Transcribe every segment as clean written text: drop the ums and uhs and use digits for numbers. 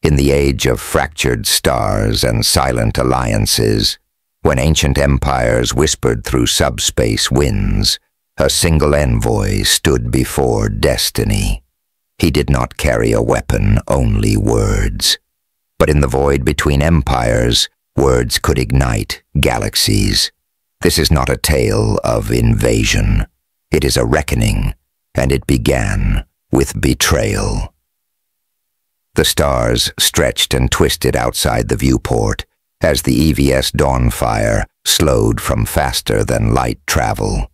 In the age of fractured stars and silent alliances, when ancient empires whispered through subspace winds, a single envoy stood before destiny. He did not carry a weapon, only words. But in the void between empires, words could ignite galaxies. This is not a tale of invasion. It is a reckoning, and it began with betrayal. The stars stretched and twisted outside the viewport as the EVS Dawnfire slowed from faster than light travel.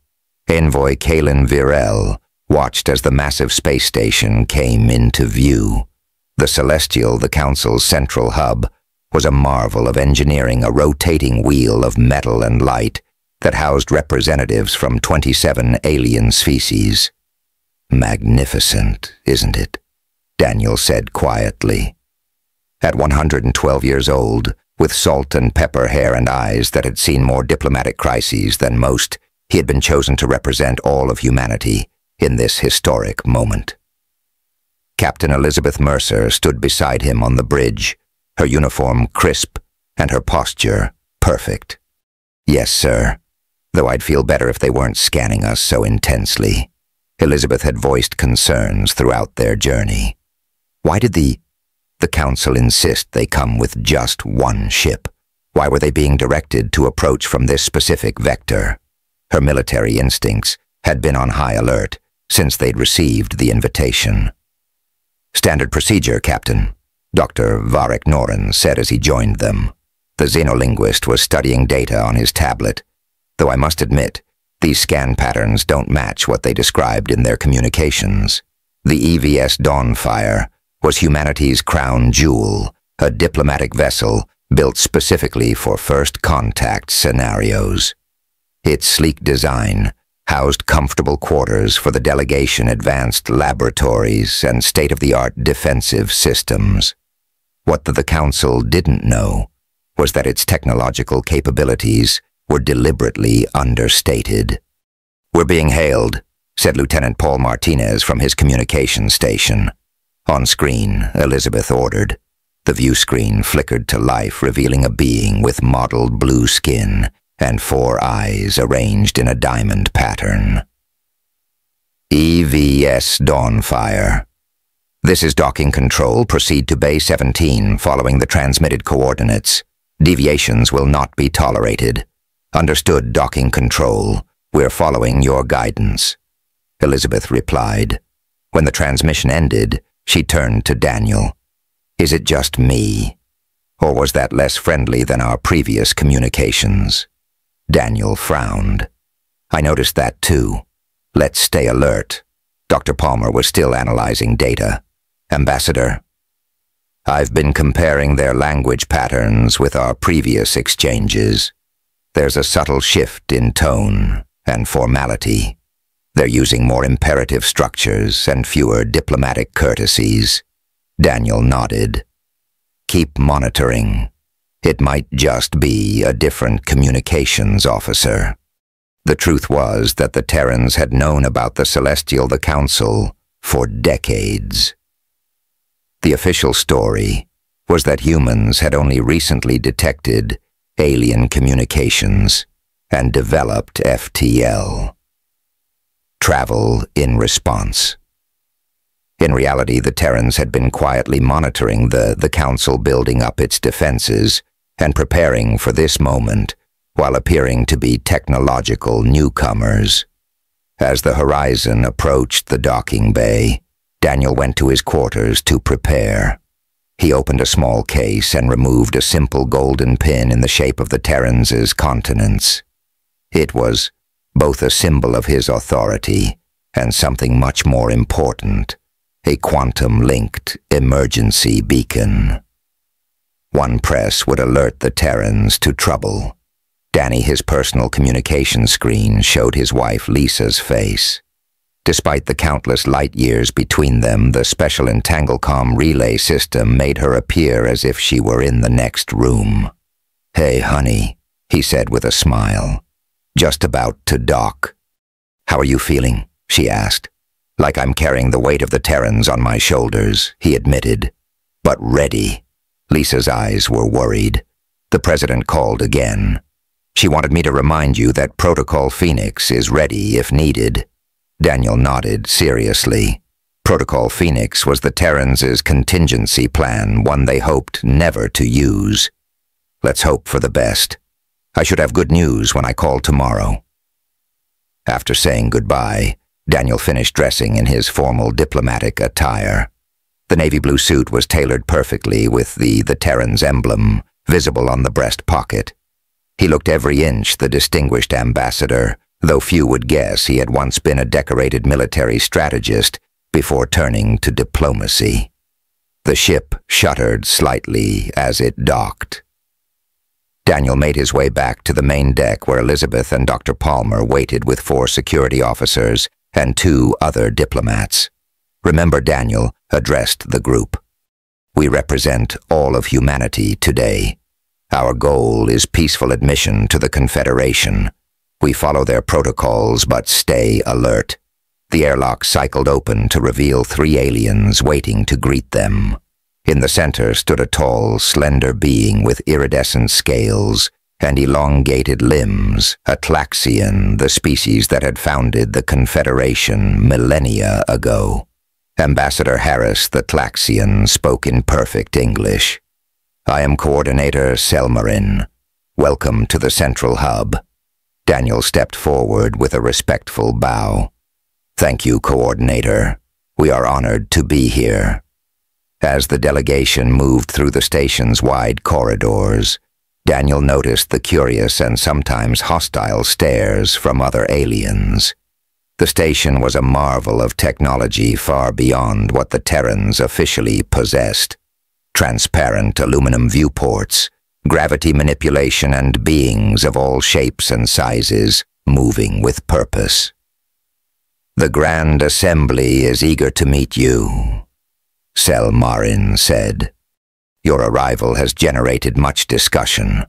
Envoy Kalen Virel watched as the massive space station came into view. The Celestial, the Council's central hub, was a marvel of engineering, a rotating wheel of metal and light that housed representatives from 27 alien species. "Magnificent, isn't it?" Daniel said quietly. At 112 years old, with salt and pepper hair and eyes that had seen more diplomatic crises than most, he had been chosen to represent all of humanity in this historic moment. Captain Elizabeth Mercer stood beside him on the bridge, her uniform crisp and her posture perfect. "Yes, sir, though I'd feel better if they weren't scanning us so intensely." Elizabeth had voiced concerns throughout their journey. Why did the Council insist they come with just one ship? Why were they being directed to approach from this specific vector? Her military instincts had been on high alert since they'd received the invitation. "Standard procedure, Captain," Dr. Varek Noren said as he joined them. The xenolinguist was studying data on his tablet, though I must admit, these scan patterns don't match what they described in their communications. The EVS Dawnfire was humanity's crown jewel, a diplomatic vessel built specifically for first contact scenarios. Its sleek design housed comfortable quarters for the delegation, advanced laboratories, and state-of-the-art defensive systems. What the Council didn't know was that its technological capabilities were deliberately understated. "We're being hailed," said Lieutenant Paul Martinez from his communication station. On screen, Elizabeth ordered. The view screen flickered to life, revealing a being with mottled blue skin and 4 eyes arranged in a diamond pattern. "EVS Dawnfire. This is docking control. Proceed to Bay 17 following the transmitted coordinates. Deviations will not be tolerated." "Understood, docking control. We're following your guidance," Elizabeth replied. When the transmission ended, she turned to Daniel. "Is it just me? Or was that less friendly than our previous communications?" Daniel frowned. "I noticed that too. Let's stay alert." Dr. Palmer was still analyzing data. "Ambassador, I've been comparing their language patterns with our previous exchanges. There's a subtle shift in tone and formality. They're using more imperative structures and fewer diplomatic courtesies." Daniel nodded. "Keep monitoring. It might just be a different communications officer." The truth was that the Terrans had known about the Celestial, the Council, for decades. The official story was that humans had only recently detected alien communications and developed FTL. Travel in response. In reality, the Terrans had been quietly monitoring the Council, building up its defenses and preparing for this moment while appearing to be technological newcomers. As the horizon approached the docking bay, Daniel went to his quarters to prepare. He opened a small case and removed a simple golden pin in the shape of the Terrans' continents. It was both a symbol of his authority and something much more important, a quantum-linked emergency beacon. One press would alert the Terrans to trouble. Danny, his personal communication screen, showed his wife Lisa's face. Despite the countless light years between them, the special Entanglecom relay system made her appear as if she were in the next room. "Hey, honey," he said with a smile. "Just about to dock." "How are you feeling?" she asked. "Like I'm carrying the weight of the Terrans on my shoulders," he admitted. but ready. Lisa's eyes were worried. The President called again. She wanted me to remind you that Protocol Phoenix is ready if needed. Daniel nodded seriously. Protocol Phoenix was the Terrans' contingency plan, one they hoped never to use. Let's hope for the best. I should have good news when I call tomorrow. After saying goodbye, Daniel finished dressing in his formal diplomatic attire. The navy blue suit was tailored perfectly with the Terran's emblem visible on the breast pocket. He looked every inch the distinguished ambassador, though few would guess he had once been a decorated military strategist before turning to diplomacy. The ship shuddered slightly as it docked. Daniel made his way back to the main deck where Elizabeth and Dr. Palmer waited with 4 security officers and 2 other diplomats. Remember, Daniel addressed the group. We represent all of humanity today. Our goal is peaceful admission to the Confederation. We follow their protocols but stay alert. The airlock cycled open to reveal 3 aliens waiting to greet them. In the center stood a tall, slender being with iridescent scales and elongated limbs, a Tlaxian, the species that had founded the Confederation millennia ago. Ambassador Harris, the Tlaxian, spoke in perfect English. I am Coordinator Selmarin. Welcome to the Central Hub. Daniel stepped forward with a respectful bow. Thank you, Coordinator. We are honored to be here. As the delegation moved through the station's wide corridors, Daniel noticed the curious and sometimes hostile stares from other aliens. The station was a marvel of technology far beyond what the Terrans officially possessed. Transparent aluminum viewports, gravity manipulation, and beings of all shapes and sizes moving with purpose. The Grand Assembly is eager to meet you, Selmarin said. Your arrival has generated much discussion.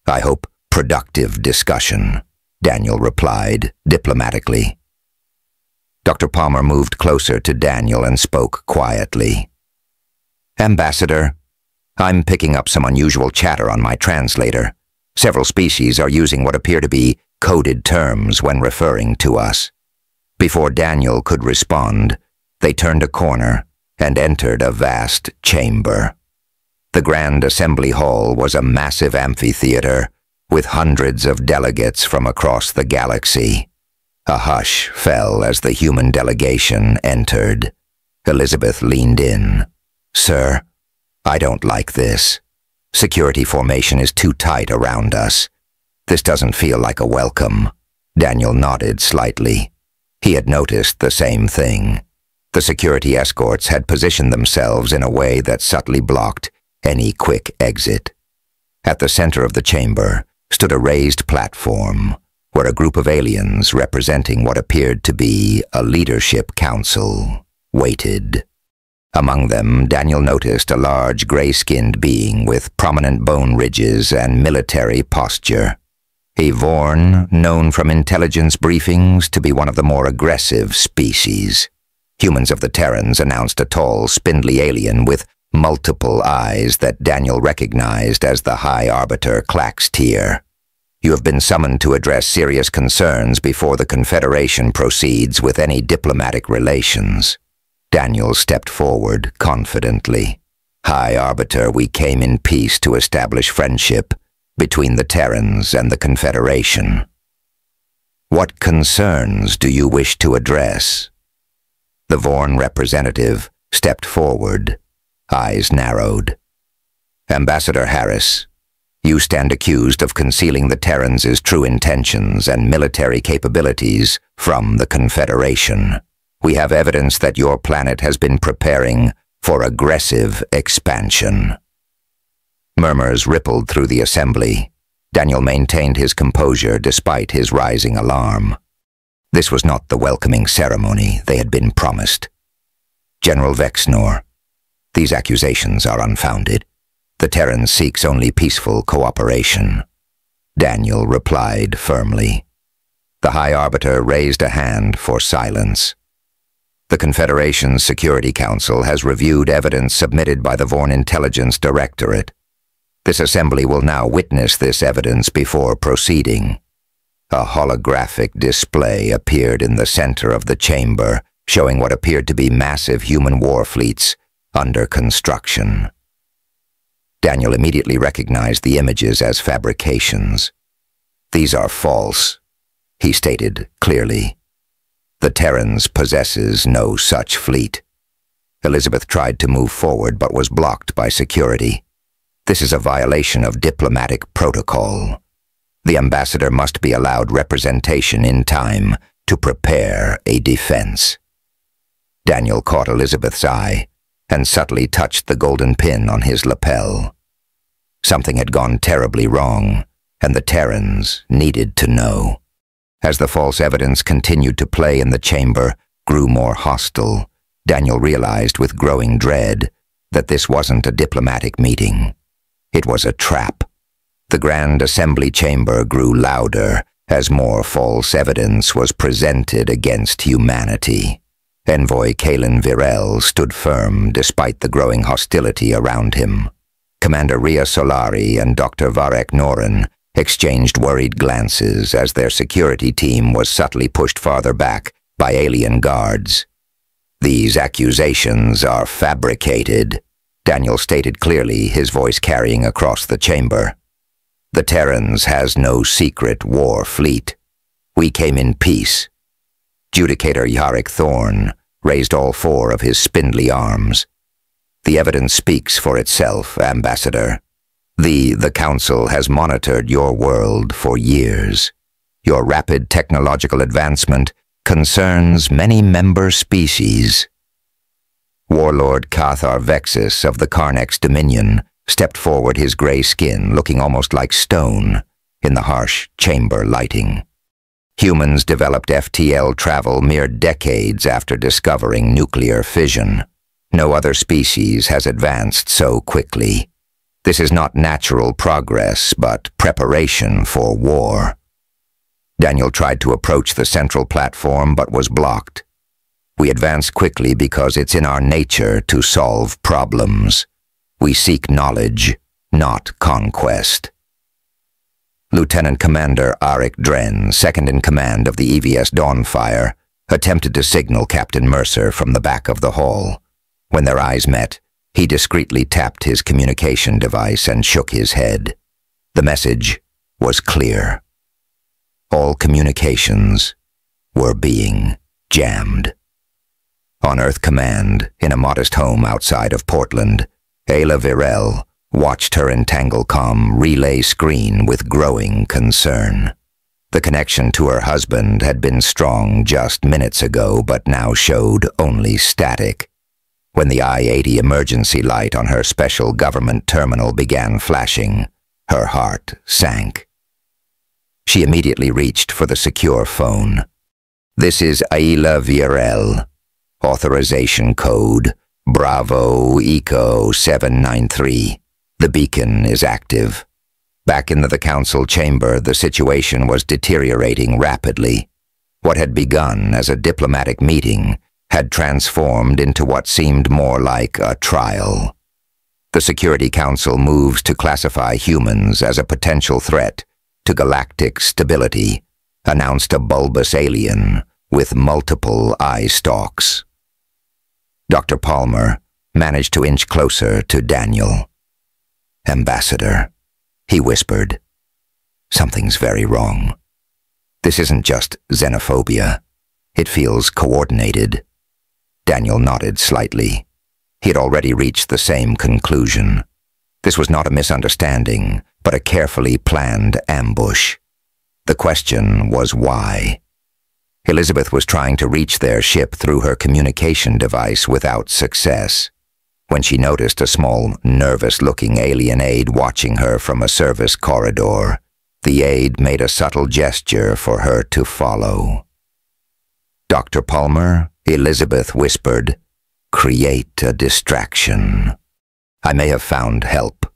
I hope productive discussion, Daniel replied diplomatically. Dr. Palmer moved closer to Daniel and spoke quietly. Ambassador, I'm picking up some unusual chatter on my translator. Several species are using what appear to be coded terms when referring to us. Before Daniel could respond, they turned a corner and entered a vast chamber. The Grand Assembly Hall was a massive amphitheater with hundreds of delegates from across the galaxy. A hush fell as the human delegation entered. Elizabeth leaned in. Sir, I don't like this. Security formation is too tight around us. This doesn't feel like a welcome. Daniel nodded slightly. He had noticed the same thing. The security escorts had positioned themselves in a way that subtly blocked any quick exit. At the center of the chamber stood a raised platform, where a group of aliens representing what appeared to be a leadership council waited. Among them, Daniel noticed a large gray-skinned being with prominent bone ridges and military posture. A Vorn known from intelligence briefings to be one of the more aggressive species. Humans of the Terrans announced a tall, spindly alien with multiple eyes that Daniel recognized as the High Arbiter Claxtier. You have been summoned to address serious concerns before the Confederation proceeds with any diplomatic relations. Daniel stepped forward confidently. High Arbiter, we came in peace to establish friendship between the Terrans and the Confederation. What concerns do you wish to address? The Vorn representative stepped forward, eyes narrowed. Ambassador Harris, you stand accused of concealing the Terrans' true intentions and military capabilities from the Confederation. We have evidence that your planet has been preparing for aggressive expansion. Murmurs rippled through the assembly. Daniel maintained his composure despite his rising alarm. This was not the welcoming ceremony they had been promised. General Vexnor, these accusations are unfounded. The Terran seeks only peaceful cooperation. Daniel replied firmly. The High Arbiter raised a hand for silence. The Confederation's Security Council has reviewed evidence submitted by the Vorn Intelligence Directorate. This assembly will now witness this evidence before proceeding. A holographic display appeared in the center of the chamber, showing what appeared to be massive human war fleets under construction. Daniel immediately recognized the images as fabrications. "These are false," he stated clearly. "The Terrans possesses no such fleet." Elizabeth tried to move forward but was blocked by security. "This is a violation of diplomatic protocol. The ambassador must be allowed representation in time to prepare a defense." Daniel caught Elizabeth's eye and subtly touched the golden pin on his lapel. Something had gone terribly wrong, and the Terrans needed to know. As the false evidence continued to play in the chamber, grew more hostile, Daniel realized with growing dread that this wasn't a diplomatic meeting. It was a trap. The Grand Assembly chamber grew louder as more false evidence was presented against humanity. Envoy Kalen Virel stood firm despite the growing hostility around him. Commander Ria Solari and Dr. Varek Noren exchanged worried glances as their security team was subtly pushed farther back by alien guards. "These accusations are fabricated," Daniel stated clearly, his voice carrying across the chamber. "The Terrans has no secret war fleet. We came in peace." Judicator Yarrick Thorne raised all four of his spindly arms. "The evidence speaks for itself, Ambassador. The Council has monitored your world for years. Your rapid technological advancement concerns many member species." Warlord Cathar Vexus of the Carnex Dominion stepped forward, his gray skin looking almost like stone in the harsh chamber lighting. "Humans developed FTL travel mere decades after discovering nuclear fission. No other species has advanced so quickly. This is not natural progress, but preparation for war." Daniel tried to approach the central platform but was blocked. "We advance quickly because it's in our nature to solve problems. We seek knowledge, not conquest." Lieutenant Commander Arik Dren, second in command of the EVS Dawnfire, attempted to signal Captain Mercer from the back of the hall. When their eyes met, he discreetly tapped his communication device and shook his head. The message was clear. All communications were being jammed. On Earth Command, in a modest home outside of Portland, Ayla Virel watched her Entanglecom relay screen with growing concern. The connection to her husband had been strong just minutes ago, but now showed only static. When the I-80 emergency light on her special government terminal began flashing, her heart sank. She immediately reached for the secure phone. "This is Ayla Virel. Authorization code Bravo Eco 793. The beacon is active." Back in the council chamber, the situation was deteriorating rapidly. What had begun as a diplomatic meeting had transformed into what seemed more like a trial. The Security Council moves to classify humans as a potential threat to galactic stability, announced a bulbous alien with multiple eye stalks. Dr. Palmer managed to inch closer to Daniel. "Ambassador," he whispered, "something's very wrong. This isn't just xenophobia. It feels coordinated." Daniel nodded slightly. He had already reached the same conclusion. This was not a misunderstanding, but a carefully planned ambush. The question was why. Elizabeth was trying to reach their ship through her communication device without success. When she noticed a small, nervous-looking alien aide watching her from a service corridor, the aide made a subtle gesture for her to follow. "Dr. Palmer," Elizabeth whispered, "create a distraction. I may have found help."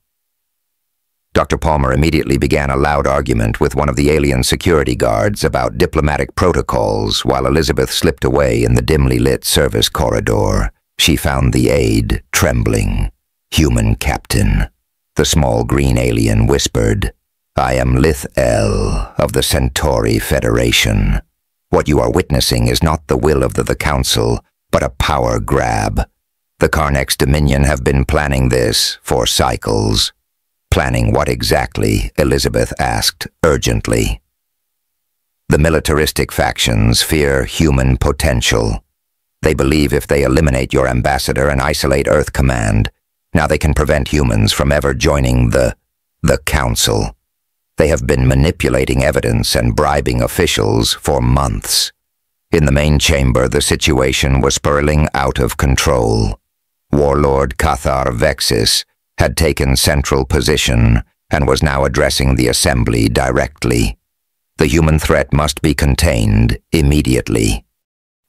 Dr. Palmer immediately began a loud argument with one of the alien security guards about diplomatic protocols while Elizabeth slipped away in the dimly lit service corridor. She found the aide trembling. "Human captain." The small green alien whispered, "I am Lith-El of the Centauri Federation. What you are witnessing is not the will of the Council, but a power grab. The Carnex Dominion have been planning this for cycles." "Planning what exactly?" Elizabeth asked urgently. "The militaristic factions fear human potential. They believe if they eliminate your ambassador and isolate Earth Command, now they can prevent humans from ever joining the Council. They have been manipulating evidence and bribing officials for months. In the main chamber, the situation was spiraling out of control. Warlord Cathar Vexis had taken central position and was now addressing the assembly directly. The human threat must be contained immediately.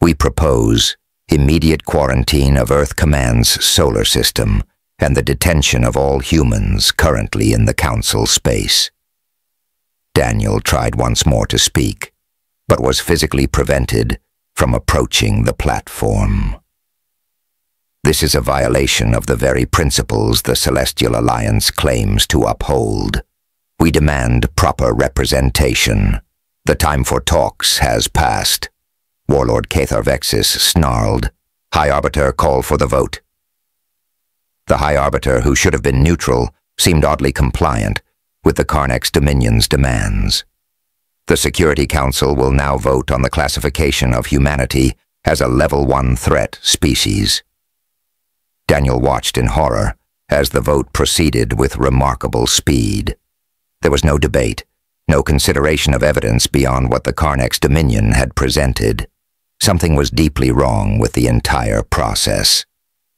We propose immediate quarantine of Earth Command's solar system and the detention of all humans currently in the Council space." Daniel tried once more to speak, but was physically prevented from approaching the platform. "This is a violation of the very principles the Celestial Alliance claims to uphold. We demand proper representation. The time for talks has passed." Warlord Cathar Vexis snarled. "High Arbiter, call for the vote." The High Arbiter, who should have been neutral, seemed oddly compliant with the Carnex Dominion's demands. "The Security Council will now vote on the classification of humanity as a Level 1 threat species." Daniel watched in horror as the vote proceeded with remarkable speed. There was no debate, no consideration of evidence beyond what the Carnex Dominion had presented. Something was deeply wrong with the entire process.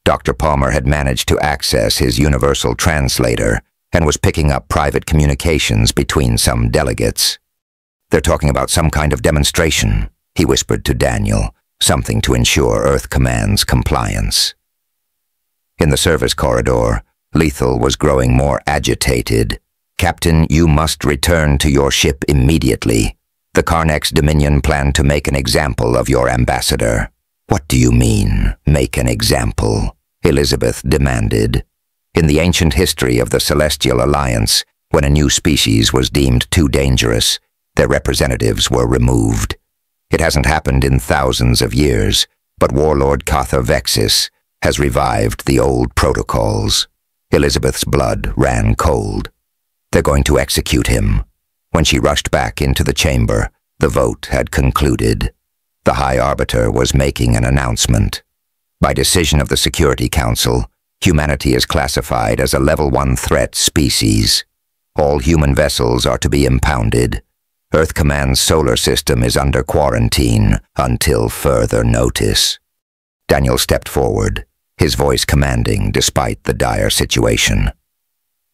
Dr. Palmer had managed to access his universal translator and was picking up private communications between some delegates. "They're talking about some kind of demonstration," he whispered to Daniel, "something to ensure Earth Command's compliance." In the service corridor, Lethal was growing more agitated. "Captain, you must return to your ship immediately. The Carnex Dominion plan to make an example of your ambassador." "What do you mean, make an example?" Elizabeth demanded. "In the ancient history of the Celestial Alliance, when a new species was deemed too dangerous, their representatives were removed. It hasn't happened in thousands of years, but Warlord Cathar Vexis has revived the old protocols." Elizabeth's blood ran cold. "They're going to execute him." When she rushed back into the chamber, the vote had concluded. The High Arbiter was making an announcement. By decision of the Security Council, humanity is classified as a Level 1 threat species. All human vessels are to be impounded. Earth Command's solar system is under quarantine until further notice. Daniel stepped forward, his voice commanding despite the dire situation.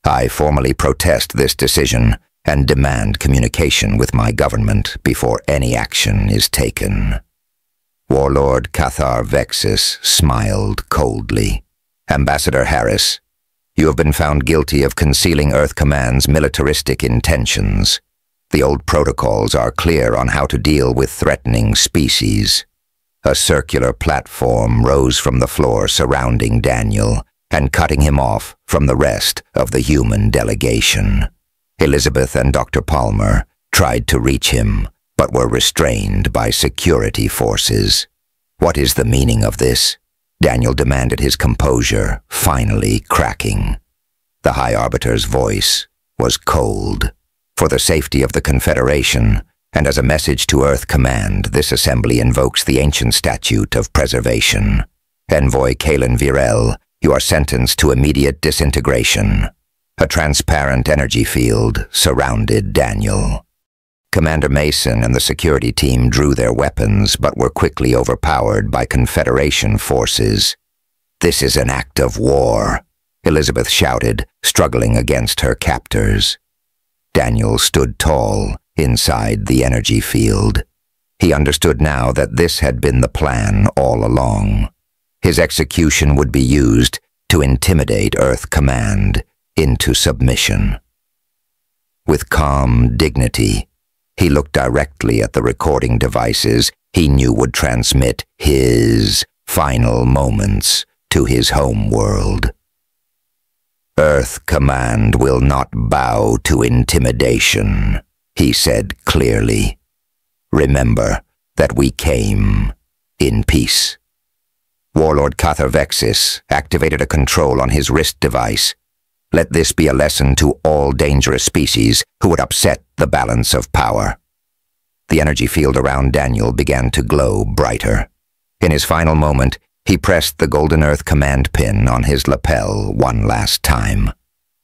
"I formally protest this decision and demand communication with my government before any action is taken." Warlord Cathar Vexis smiled coldly. "Ambassador Harris, you have been found guilty of concealing Earth Command's militaristic intentions. The old protocols are clear on how to deal with threatening species." A circular platform rose from the floor surrounding Daniel and cutting him off from the rest of the human delegation. Elizabeth and Dr. Palmer tried to reach him, but were restrained by security forces. "What is the meaning of this?" Daniel demanded, his composure finally cracking. The High Arbiter's voice was cold. "For the safety of the Confederation, and as a message to Earth Command, this assembly invokes the ancient statute of preservation. Envoy Kalen Virel, you are sentenced to immediate disintegration." A transparent energy field surrounded Daniel. Commander Mason and the security team drew their weapons but were quickly overpowered by Confederation forces. "This is an act of war," Elizabeth shouted, struggling against her captors. Daniel stood tall inside the energy field. He understood now that this had been the plan all along. His execution would be used to intimidate Earth Command into submission. With calm dignity, he looked directly at the recording devices he knew would transmit his final moments to his home world. "Earth Command will not bow to intimidation," he said clearly. "Remember that we came in peace." Warlord Catharvexis activated a control on his wrist device. Let this be a lesson to all dangerous species who would upset the balance of power. The energy field around Daniel began to glow brighter. In his final moment, he pressed the Golden Earth command pin on his lapel one last time.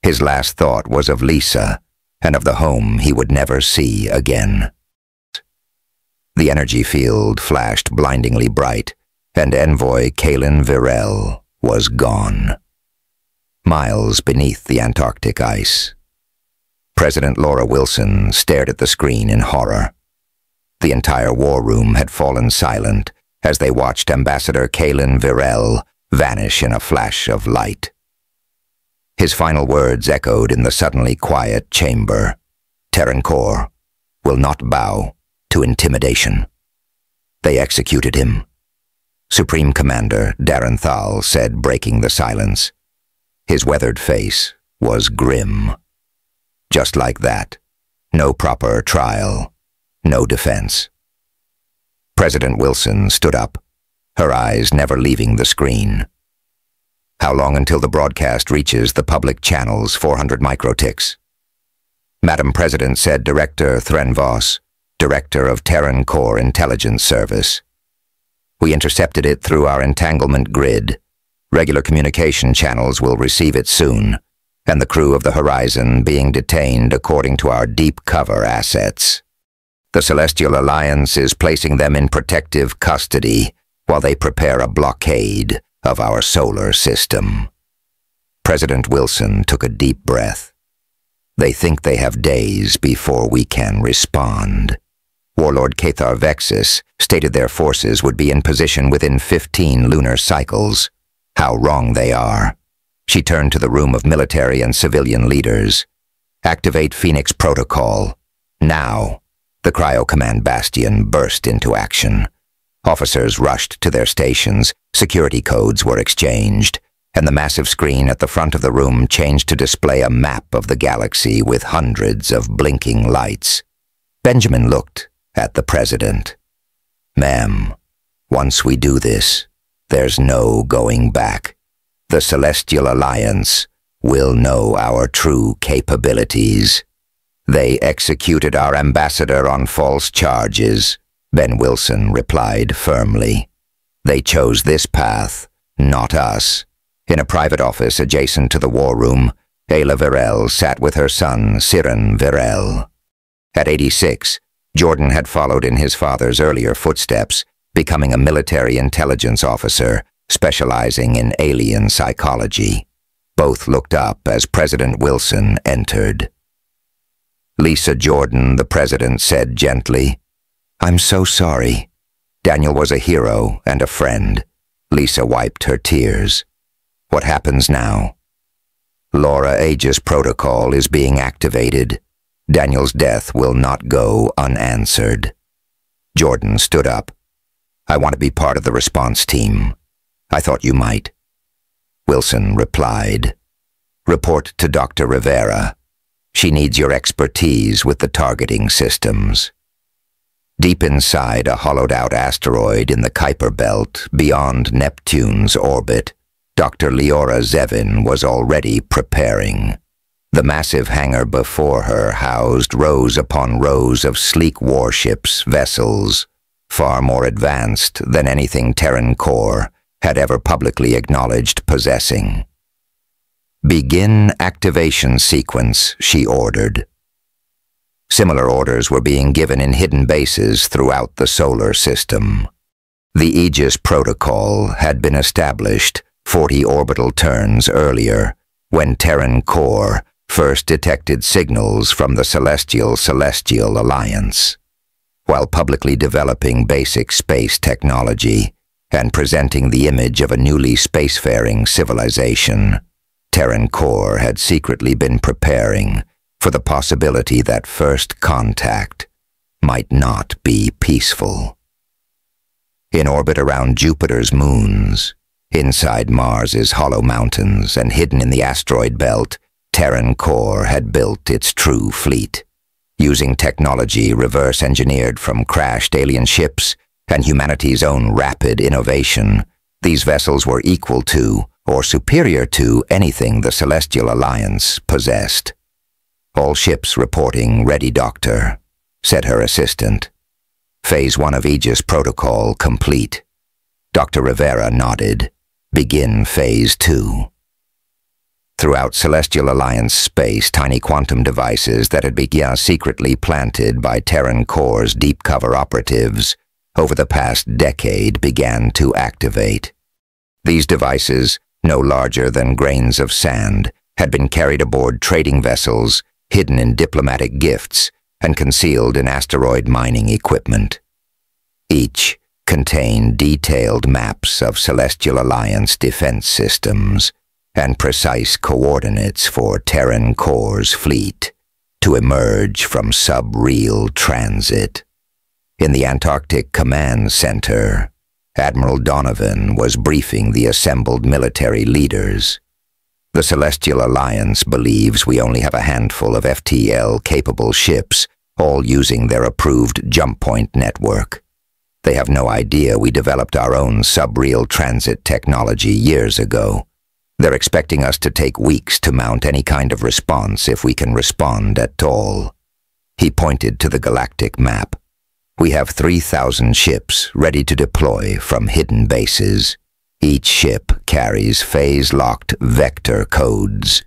His last thought was of Lisa and of the home he would never see again. The energy field flashed blindingly bright, and Envoy Kalin Virel was gone. Miles beneath the Antarctic ice, President Laura Wilson stared at the screen in horror. The entire war room had fallen silent as they watched Ambassador Kalin Virel vanish in a flash of light. His final words echoed in the suddenly quiet chamber. "Terran Corps will not bow to intimidation." They executed him. Supreme Commander Darren Thal said, breaking the silence. His weathered face was grim. Just like that, no proper trial, no defense. President Wilson stood up, her eyes never leaving the screen. "How long until the broadcast reaches the public channels 400 microticks?" Madam President said Director Thren Vos, Director of Terran Corps Intelligence Service. "We intercepted it through our entanglement grid. Regular communication channels will receive it soon, and the crew of the Horizon being detained according to our deep cover assets. The Celestial Alliance is placing them in protective custody while they prepare a blockade of our solar system." President Wilson took a deep breath. "They think they have days before we can respond." Warlord Catharvexis stated their forces would be in position within 15 lunar cycles. How wrong they are. She turned to the room of military and civilian leaders. "Activate Phoenix Protocol. Now." The Cryo Command Bastion burst into action. Officers rushed to their stations, security codes were exchanged, and the massive screen at the front of the room changed to display a map of the galaxy with hundreds of blinking lights. Benjamin looked at the President. "Ma'am, once we do this, there's no going back. The Celestial Alliance will know our true capabilities. They executed our ambassador on false charges," Ben Wilson replied firmly. "They chose this path, not us." In a private office adjacent to the war room, Ayla Virel sat with her son, Siren Virel. At 86, Jordan had followed in his father's earlier footsteps, becoming a military intelligence officer specializing in alien psychology. Both looked up as President Wilson entered. "Lisa Jordan," the President said gently. "I'm so sorry. Daniel was a hero and a friend." Lisa wiped her tears. "What happens now?" "Laura Aegis Protocol is being activated. Daniel's death will not go unanswered." Jordan stood up. "I want to be part of the response team. I thought you might." Wilson replied. "Report to Dr. Rivera. She needs your expertise with the targeting systems." Deep inside a hollowed-out asteroid in the Kuiper Belt beyond Neptune's orbit, Dr. Leora Zevin was already preparing. The massive hangar before her housed rows upon rows of sleek warships, vessels, far more advanced than anything Terran Corps had ever publicly acknowledged possessing. "Begin activation sequence," she ordered. Similar orders were being given in hidden bases throughout the solar system. The Aegis Protocol had been established 40 orbital turns earlier, when Terran Corps first detected signals from the Celestial Alliance. While publicly developing basic space technology and presenting the image of a newly spacefaring civilization, Terran Corps had secretly been preparing for the possibility that first contact might not be peaceful. In orbit around Jupiter's moons, inside Mars's hollow mountains, and hidden in the asteroid belt, Terran Core had built its true fleet. Using technology reverse-engineered from crashed alien ships and humanity's own rapid innovation, these vessels were equal to, or superior to, anything the Celestial Alliance possessed. "All ships reporting ready, Doctor," said her assistant. "Phase 1 of Aegis protocol complete." Dr. Rivera nodded. "Begin Phase 2. Throughout Celestial Alliance space, tiny quantum devices that had been secretly planted by Terran Core's deep cover operatives over the past decade began to activate. These devices, no larger than grains of sand, had been carried aboard trading vessels, hidden in diplomatic gifts, and concealed in asteroid mining equipment. Each contained detailed maps of Celestial Alliance defense systems and precise coordinates for Terran Core's fleet to emerge from sub-real transit. In the Antarctic Command Center, Admiral Donovan was briefing the assembled military leaders. "The Celestial Alliance believes we only have a handful of FTL-capable ships, all using their approved jump point network. They have no idea we developed our own sub-real transit technology years ago. They're expecting us to take weeks to mount any kind of response if we can respond at all." He pointed to the galactic map. "We have 3,000 ships ready to deploy from hidden bases. Each ship carries phase-locked vector codes.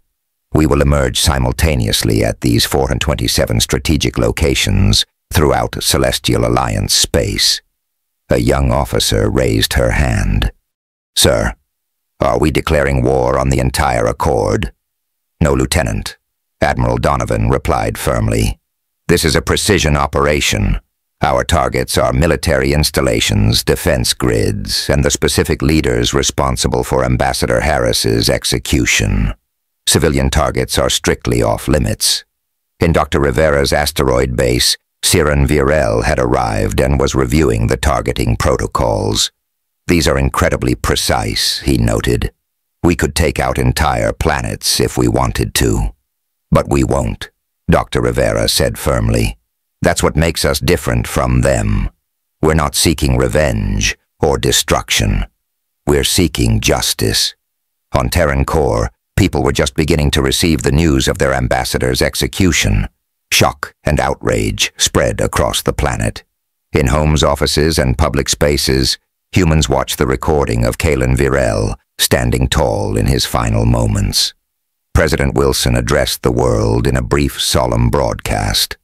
We will emerge simultaneously at these 427 strategic locations throughout Celestial Alliance space." A young officer raised her hand. "Sir, are we declaring war on the entire Accord?" "No, Lieutenant," Admiral Donovan replied firmly. "This is a precision operation. Our targets are military installations, defense grids, and the specific leaders responsible for Ambassador Harris's execution. Civilian targets are strictly off-limits." In Dr. Rivera's asteroid base, Siren Virel had arrived and was reviewing the targeting protocols. "These are incredibly precise," he noted. "We could take out entire planets if we wanted to. But we won't," Dr. Rivera said firmly. "That's what makes us different from them. We're not seeking revenge or destruction. We're seeking justice." On Terran Core, people were just beginning to receive the news of their ambassador's execution. Shock and outrage spread across the planet. In homes, offices, and public spaces, humans watched the recording of Kalen Virel standing tall in his final moments. President Wilson addressed the world in a brief, solemn broadcast.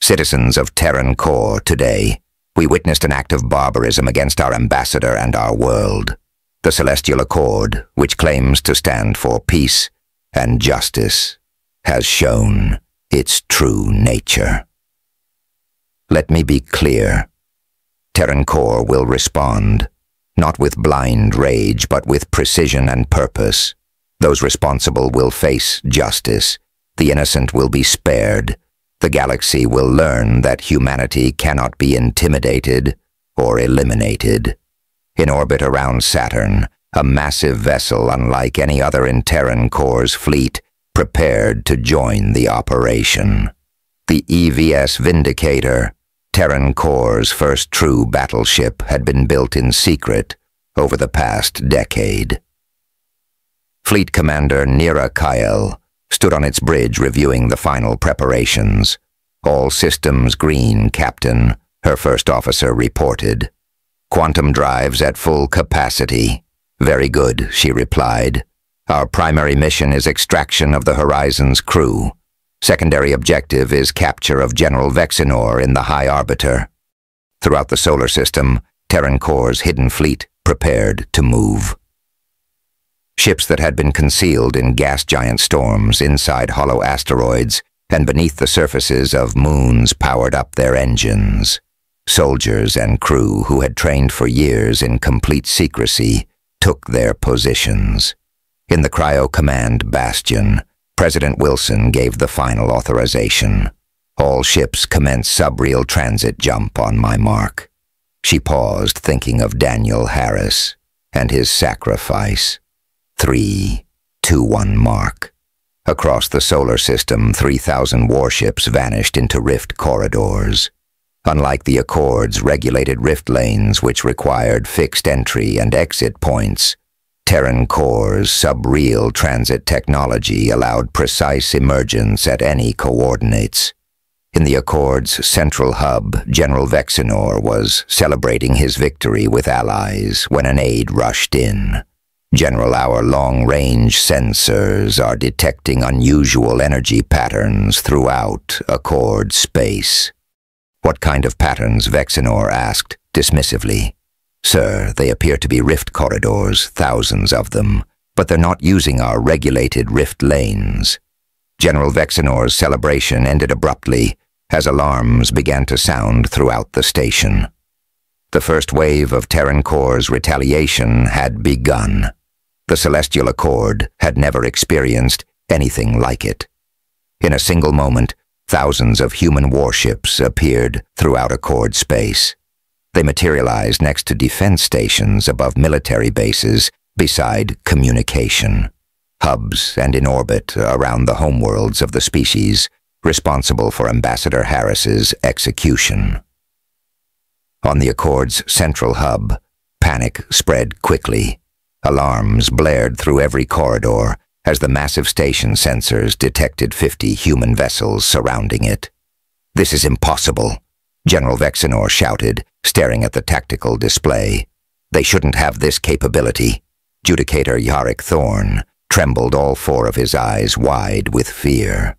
"Citizens of Terran Core, today, we witnessed an act of barbarism against our ambassador and our world. The Celestial Accord, which claims to stand for peace and justice, has shown its true nature. Let me be clear. Terran Core will respond, not with blind rage, but with precision and purpose. Those responsible will face justice. The innocent will be spared. The galaxy will learn that humanity cannot be intimidated or eliminated." In orbit around Saturn, a massive vessel unlike any other in Terran Core's fleet prepared to join the operation. The EVS Vindicator, Terran Core's first true battleship, had been built in secret over the past decade. Fleet Commander Nira Kyle stood on its bridge reviewing the final preparations. "All systems green, Captain," her first officer reported. "Quantum drives at full capacity." "Very good," she replied. "Our primary mission is extraction of the Horizon's crew. Secondary objective is capture of General Vexenor in the High Arbiter." Throughout the solar system, Terran Core's hidden fleet prepared to move. Ships that had been concealed in gas giant storms inside hollow asteroids and beneath the surfaces of moons powered up their engines. Soldiers and crew who had trained for years in complete secrecy took their positions. In the Cryo Command Bastion, President Wilson gave the final authorization. All ships commence subreal transit jump on my mark. She paused, thinking of Daniel Harris and his sacrifice. 3, 2, 1 mark. Across the solar system, 3,000 warships vanished into rift corridors. Unlike the Accord's regulated rift lanes, which required fixed entry and exit points, Terran Core's subreal transit technology allowed precise emergence at any coordinates. In the Accord's central hub, General Vexenor was celebrating his victory with allies when an aide rushed in. General, our long-range sensors are detecting unusual energy patterns throughout Accord space. What kind of patterns? Vexenor asked, dismissively. Sir, they appear to be rift corridors, thousands of them, but they're not using our regulated rift lanes. General Vexenor's celebration ended abruptly as alarms began to sound throughout the station. The first wave of Terran Core's retaliation had begun. The Celestial Accord had never experienced anything like it. In a single moment, thousands of human warships appeared throughout Accord space. They materialized next to defense stations above military bases beside communication hubs and in orbit around the homeworlds of the species, responsible for Ambassador Harris's execution. On the Accord's central hub, panic spread quickly. Alarms blared through every corridor as the massive station sensors detected 50 human vessels surrounding it. "This is impossible," General Vexenor shouted, staring at the tactical display. "They shouldn't have this capability." Judicator Yarick Thorne trembled, all 4 of his eyes wide with fear.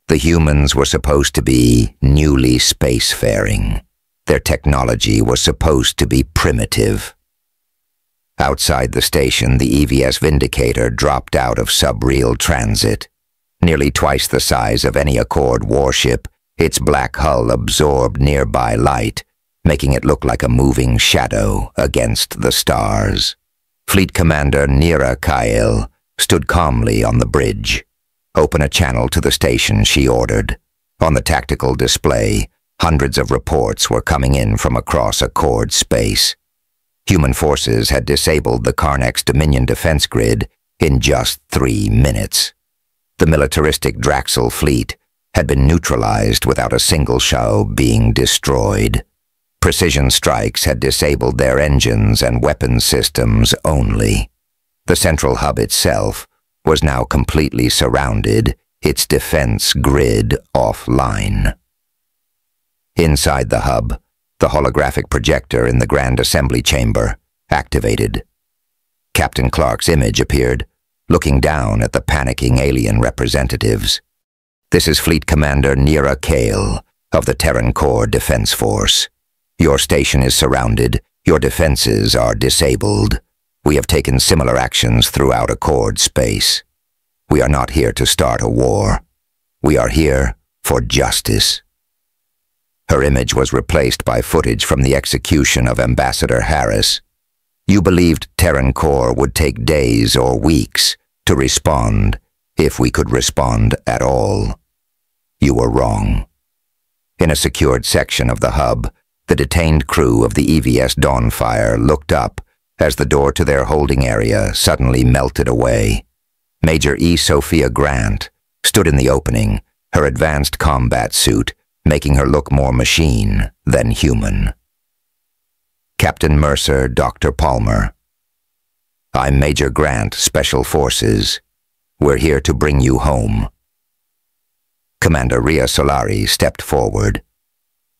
The humans were supposed to be newly spacefaring. Their technology was supposed to be primitive. Outside the station, the EVS Vindicator dropped out of subreal transit. Nearly twice the size of any Accord warship, its black hull absorbed nearby light, making it look like a moving shadow against the stars. Fleet Commander Nira Kael stood calmly on the bridge. "Open a channel to the station," she ordered. On the tactical display, hundreds of reports were coming in from across Accord space. Human forces had disabled the Karnex Dominion defense grid in just 3 minutes. The militaristic Draxel fleet had been neutralized without a single shell being destroyed. Precision strikes had disabled their engines and weapons systems only. The central hub itself was now completely surrounded, its defense grid offline. Inside the hub, the holographic projector in the Grand Assembly Chamber activated. Captain Clark's image appeared, looking down at the panicking alien representatives. "This is Fleet Commander Nira Kael of the Terran Core Defense Force. Your station is surrounded. Your defenses are disabled. We have taken similar actions throughout Accord space. We are not here to start a war. We are here for justice." Her image was replaced by footage from the execution of Ambassador Harris. "You believed Terran Core would take days or weeks to respond, if we could respond at all. You were wrong." In a secured section of the hub, the detained crew of the EVS Dawnfire looked up as the door to their holding area suddenly melted away. Major E. Sophia Grant stood in the opening, her advanced combat suit making her look more machine than human. Captain Mercer, Dr. Palmer. "I'm Major Grant, Special Forces. We're here to bring you home." Commander Ria Solari stepped forward.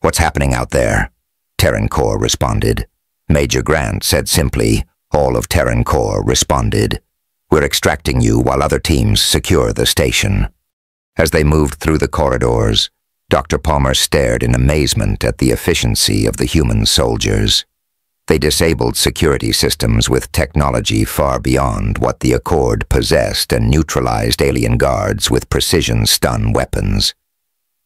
"What's happening out there?" Terran Core responded. Major Grant said simply. All of Terran Core responded. "We're extracting you while other teams secure the station." As they moved through the corridors, Dr. Palmer stared in amazement at the efficiency of the human soldiers. They disabled security systems with technology far beyond what the Accord possessed and neutralized alien guards with precision stun weapons.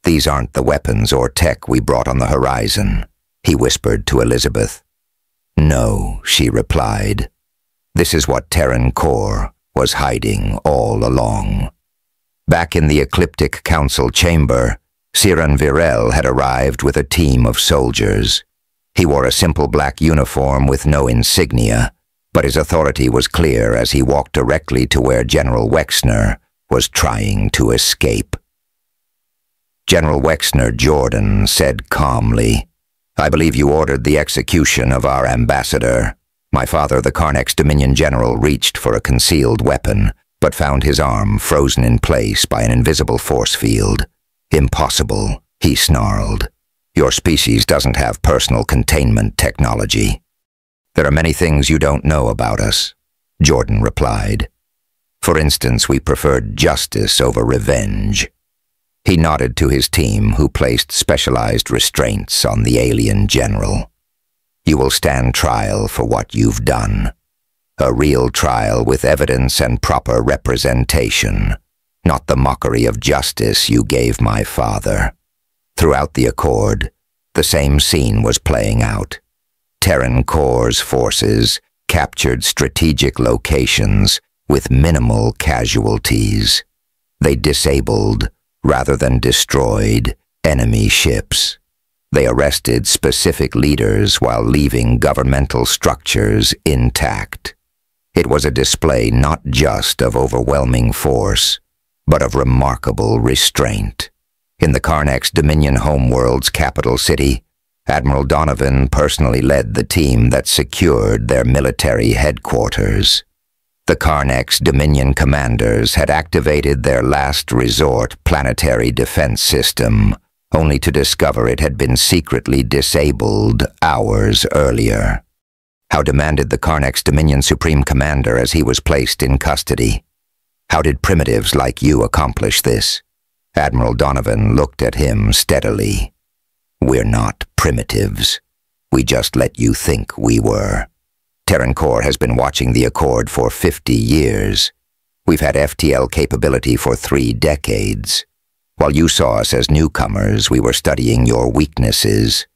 "These aren't the weapons or tech we brought on the horizon," he whispered to Elizabeth. "No," she replied. "This is what Terran Core was hiding all along." Back in the Ecliptic Council chamber, Siran Virel had arrived with a team of soldiers. He wore a simple black uniform with no insignia, but his authority was clear as he walked directly to where General Wexner was trying to escape. General Wexner Jordan said calmly, "I believe you ordered the execution of our ambassador." My father, the Karnex Dominion General, reached for a concealed weapon, but found his arm frozen in place by an invisible force field. "Impossible," he snarled. "Your species doesn't have personal containment technology." "There are many things you don't know about us," Jordan replied. "For instance, we preferred justice over revenge." He nodded to his team, who placed specialized restraints on the alien general. "You will stand trial for what you've done. A real trial with evidence and proper representation, not the mockery of justice you gave my father." Throughout the Accord, the same scene was playing out. Terran Corps' forces captured strategic locations with minimal casualties. They disabled, rather than destroyed, enemy ships. They arrested specific leaders while leaving governmental structures intact. It was a display not just of overwhelming force, but of remarkable restraint. In the Karnex Dominion homeworld's capital city, Admiral Donovan personally led the team that secured their military headquarters. The Karnex Dominion commanders had activated their last resort planetary defense system, only to discover it had been secretly disabled hours earlier. How demanded the Karnex Dominion Supreme Commander as he was placed in custody? How did primitives like you accomplish this? Admiral Donovan looked at him steadily. "We're not primitives. We just let you think we were. Terran Corps has been watching the Accord for 50 years. We've had FTL capability for 3 decades. While you saw us as newcomers, we were studying your weaknesses,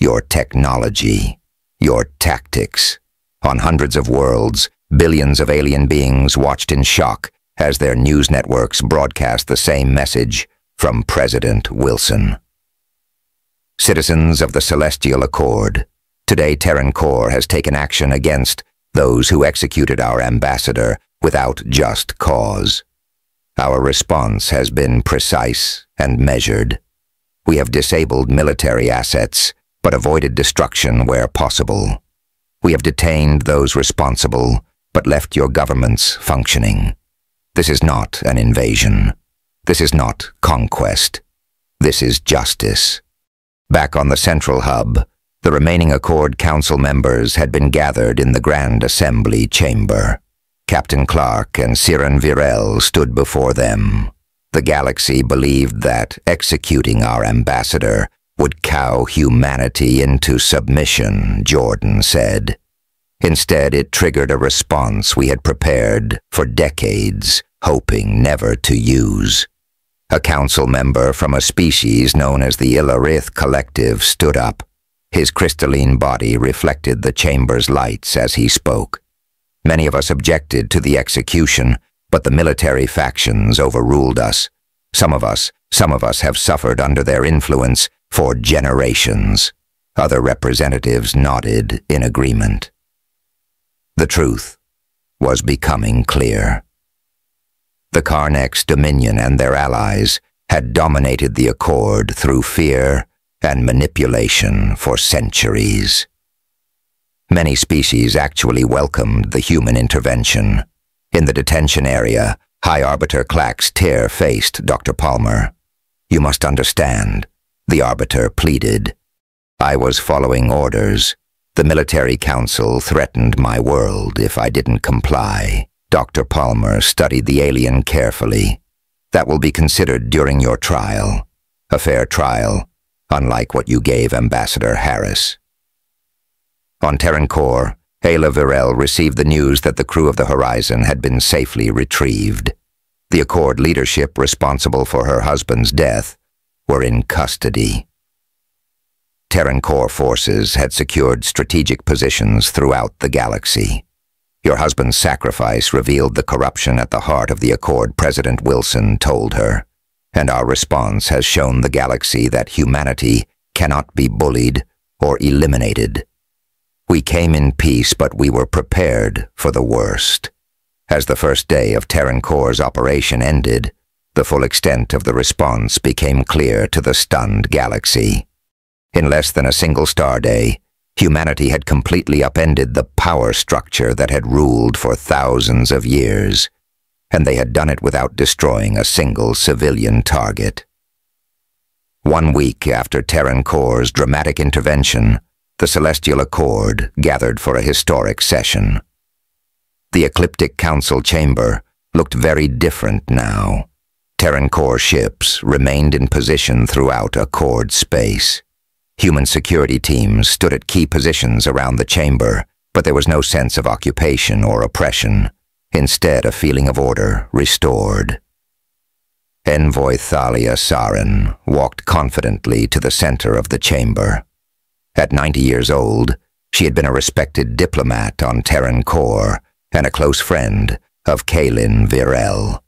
your technology, your tactics. On hundreds of worlds, billions of alien beings watched in shock as their news networks broadcast the same message from President Wilson. Citizens of the Celestial Accord, today Terran Corps has taken action against those who executed our ambassador without just cause. Our response has been precise and measured. We have disabled military assets, but avoided destruction where possible. We have detained those responsible, but left your governments functioning. This is not an invasion. This is not conquest. This is justice. Back on the central hub, the remaining Accord Council members had been gathered in the Grand Assembly chamber. Captain Clark and Siran Virel stood before them. The galaxy believed that executing our ambassador would cow humanity into submission, Jordan said. Instead, it triggered a response we had prepared for decades, hoping never to use. A council member from a species known as the Illarith Collective stood up. His crystalline body reflected the chamber's lights as he spoke. Many of us objected to the execution, but the military factions overruled us. Some of us have suffered under their influence for generations. Other representatives nodded in agreement. The truth was becoming clear. The Karnex Dominion and their allies had dominated the Accord through fear and manipulation for centuries. Many species actually welcomed the human intervention. In the detention area, High Arbiter Clax Tyr faced Dr. Palmer. "You must understand," the Arbiter pleaded. "I was following orders. The military council threatened my world if I didn't comply." Dr. Palmer studied the alien carefully. "That will be considered during your trial. A fair trial, unlike what you gave Ambassador Harris." On Terran Corps, Ayla Virel received the news that the crew of the Horizon had been safely retrieved. The Accord leadership responsible for her husband's death were in custody. Terran Corps forces had secured strategic positions throughout the galaxy. Your husband's sacrifice revealed the corruption at the heart of the Accord, President Wilson told her, and our response has shown the galaxy that humanity cannot be bullied or eliminated. We came in peace, but we were prepared for the worst. As the first day of Terran Corps' operation ended, the full extent of the response became clear to the stunned galaxy. In less than a single star day, humanity had completely upended the power structure that had ruled for thousands of years, and they had done it without destroying a single civilian target. 1 week after Terran Corps' dramatic intervention, the Celestial Accord gathered for a historic session. The Ecliptic Council chamber looked very different now. Terran Corps ships remained in position throughout Accord space. Human security teams stood at key positions around the chamber, but there was no sense of occupation or oppression. Instead, a feeling of order restored. Envoy Thalia Saren walked confidently to the center of the chamber. At 90 years old, she had been a respected diplomat on Terran Corps and a close friend of Kalin Virel.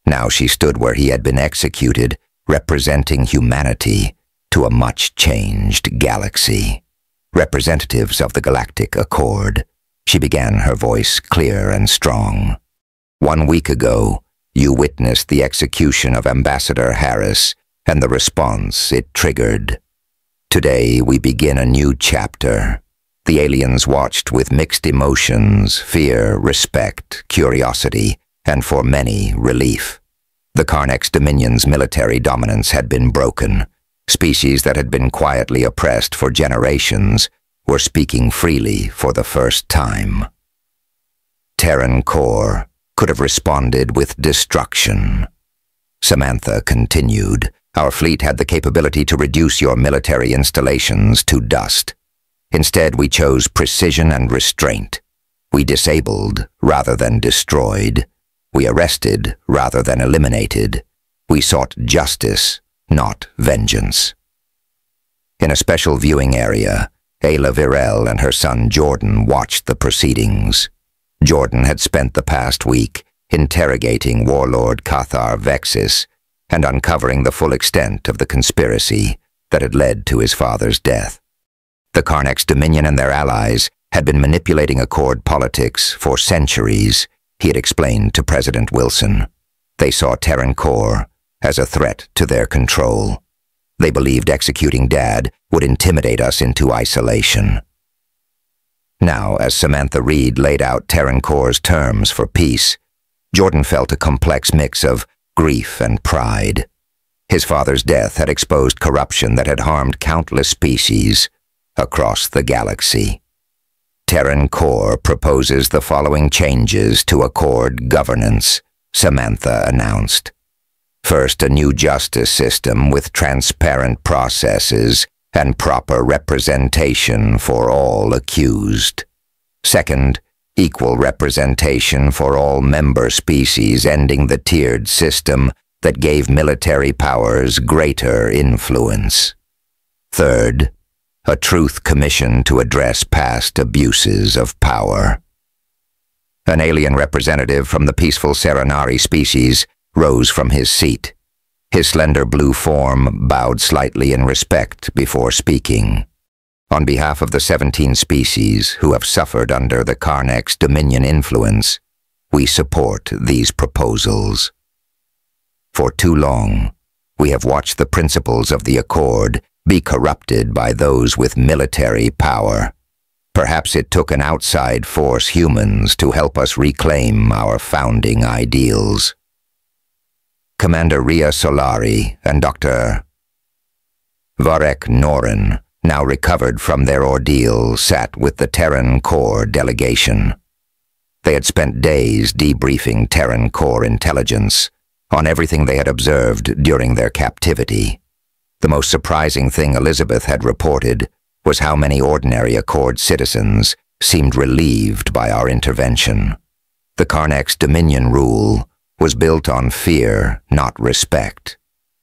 Now she stood where he had been executed, representing humanity to a much-changed galaxy. Representatives of the Galactic Accord, she began, her voice clear and strong. 1 week ago, you witnessed the execution of Ambassador Harris and the response it triggered. Today, we begin a new chapter. The aliens watched with mixed emotions, fear, respect, curiosity, and for many, relief. The Karnex Dominion's military dominance had been broken. Species that had been quietly oppressed for generations were speaking freely for the first time. Terran Corps could have responded with destruction. Samantha continued, our fleet had the capability to reduce your military installations to dust. Instead, we chose precision and restraint. We disabled rather than destroyed. We arrested rather than eliminated. We sought justice, not vengeance. In a special viewing area, Ayla Virel and her son Jordan watched the proceedings. Jordan had spent the past week interrogating Warlord Cathar Vexis and uncovering the full extent of the conspiracy that had led to his father's death. The Karnex Dominion and their allies had been manipulating Accord politics for centuries, he had explained to President Wilson. They saw Terran Corps as a threat to their control. They believed executing Dad would intimidate us into isolation. Now, as Samantha Reed laid out Terran Corps' terms for peace, Jordan felt a complex mix of grief and pride. His father's death had exposed corruption that had harmed countless species across the galaxy. Terran Corps proposes the following changes to Accord governance, Samantha announced. First, a new justice system with transparent processes and proper representation for all accused. Second, equal representation for all member species, ending the tiered system that gave military powers greater influence. Third, a truth commission to address past abuses of power. An alien representative from the peaceful Serenari species rose from his seat. His slender blue form bowed slightly in respect before speaking. On behalf of the 17 species who have suffered under the Karnex Dominion influence, we support these proposals. For too long, we have watched the principles of the Accord be corrupted by those with military power. Perhaps it took an outside force, humans, to help us reclaim our founding ideals. Commander Ria Solari and Dr. Varek Norin, now recovered from their ordeal, sat with the Terran Corps delegation. They had spent days debriefing Terran Corps intelligence on everything they had observed during their captivity. The most surprising thing Elizabeth had reported was how many ordinary Accord citizens seemed relieved by our intervention. The Karnex Dominion rule was built on fear, not respect.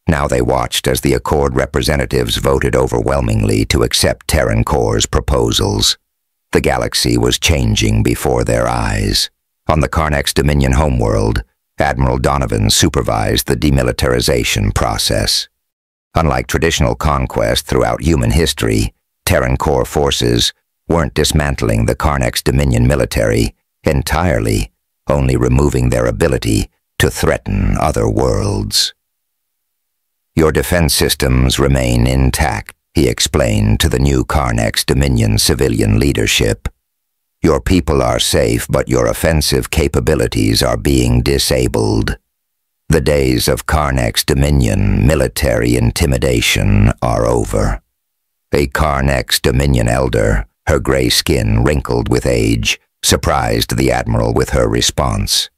Now they watched as the Accord representatives voted overwhelmingly to accept Terran Corps' proposals. The galaxy was changing before their eyes. On the Carnex Dominion homeworld, Admiral Donovan supervised the demilitarization process. Unlike traditional conquest throughout human history, Terran Core forces weren't dismantling the Carnex Dominion military entirely, only removing their ability to threaten other worlds. "Your defense systems remain intact," he explained to the new Carnex Dominion civilian leadership. "Your people are safe, but your offensive capabilities are being disabled. The days of Carnex Dominion military intimidation are over." A Carnex Dominion elder, her gray skin wrinkled with age, surprised the Admiral with her response.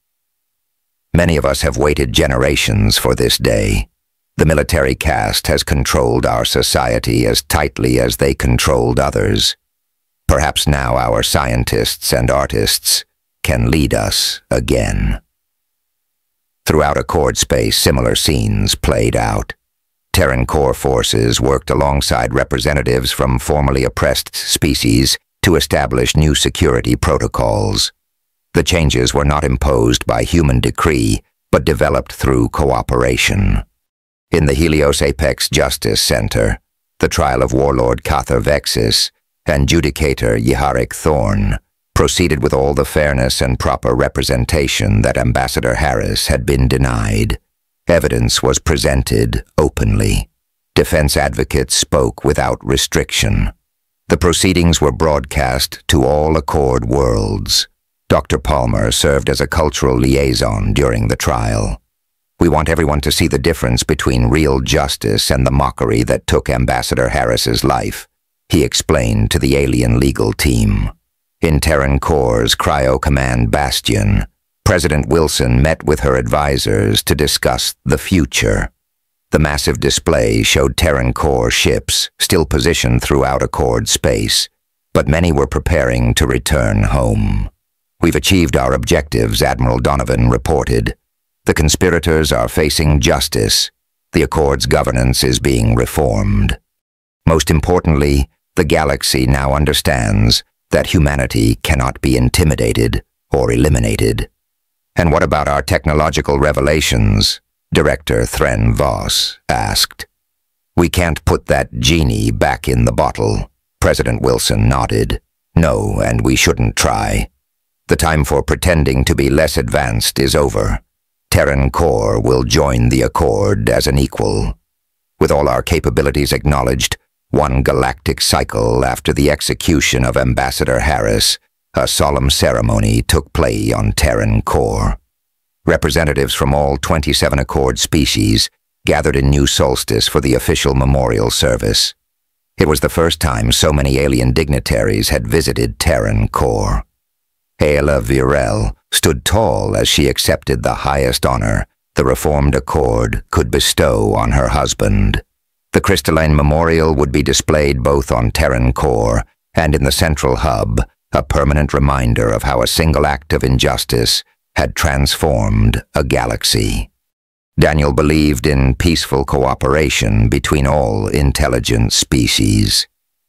"Many of us have waited generations for this day. The military caste has controlled our society as tightly as they controlled others. Perhaps now our scientists and artists can lead us again." Throughout Accord space, similar scenes played out. Terran Core forces worked alongside representatives from formerly oppressed species to establish new security protocols. The changes were not imposed by human decree, but developed through cooperation. In the Helios Apex Justice Center, the trial of warlord Cathar Vexis and judicator Yharik Thorn proceeded with all the fairness and proper representation that Ambassador Harris had been denied. Evidence was presented openly. Defense advocates spoke without restriction. The proceedings were broadcast to all Accord worlds. Dr. Palmer served as a cultural liaison during the trial. "We want everyone to see the difference between real justice and the mockery that took Ambassador Harris's life," he explained to the alien legal team. In Terran Core's Cryo Command Bastion, President Wilson met with her advisors to discuss the future. The massive display showed Terran Core ships still positioned throughout Accord space, but many were preparing to return home. "We've achieved our objectives," Admiral Donovan reported. "The conspirators are facing justice. The Accord's governance is being reformed. Most importantly, the galaxy now understands that humanity cannot be intimidated or eliminated." "And what about our technological revelations?" Director Thren Voss asked. "We can't put that genie back in the bottle." President Wilson nodded. "No, and we shouldn't try. The time for pretending to be less advanced is over. Terran Core will join the Accord as an equal. With all our capabilities acknowledged, one galactic cycle after the execution of Ambassador Harris, a solemn ceremony took place on Terran Core. Representatives from all 27 Accord species gathered in New Solstice for the official memorial service. It was the first time so many alien dignitaries had visited Terran Core. Aela Virel stood tall as she accepted the highest honor the Reformed Accord could bestow on her husband. The crystalline memorial would be displayed both on Terran Core and in the central hub, a permanent reminder of how a single act of injustice had transformed a galaxy. Daniel believed in peaceful cooperation between all intelligent species.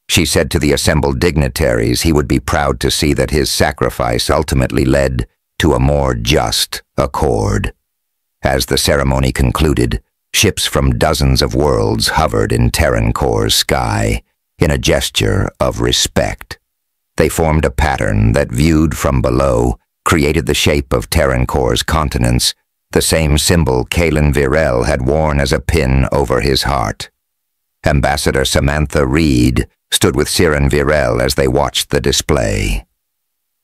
She said to the assembled dignitaries he would be proud to see that his sacrifice ultimately led to a more just Accord. As the ceremony concluded, ships from dozens of worlds hovered in Terran Core's sky in a gesture of respect. They formed a pattern that, viewed from below, created the shape of Terran Core's continents, the same symbol Kalen Virel had worn as a pin over his heart. Ambassador Samantha Reed stood with Siren Virel as they watched the display.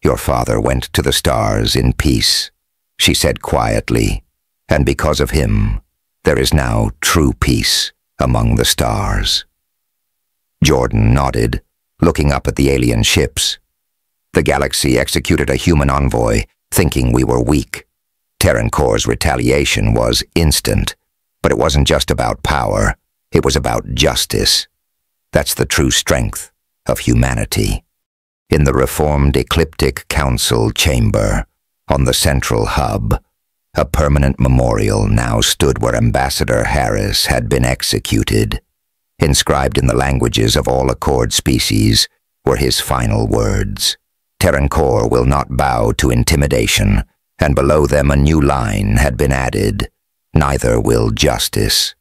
"Your father went to the stars in peace," she said quietly, "and because of him, there is now true peace among the stars." Jordan nodded, looking up at the alien ships. "The galaxy executed a human envoy, thinking we were weak. Terran Core's retaliation was instant, but it wasn't just about power, it was about justice. That's the true strength of humanity." In the reformed Ecliptic Council chamber, on the central hub, a permanent memorial now stood where Ambassador Harris had been executed. Inscribed in the languages of all Accord species, were his final words. Terran Core will not bow to intimidation, and below them a new line had been added. Neither will justice.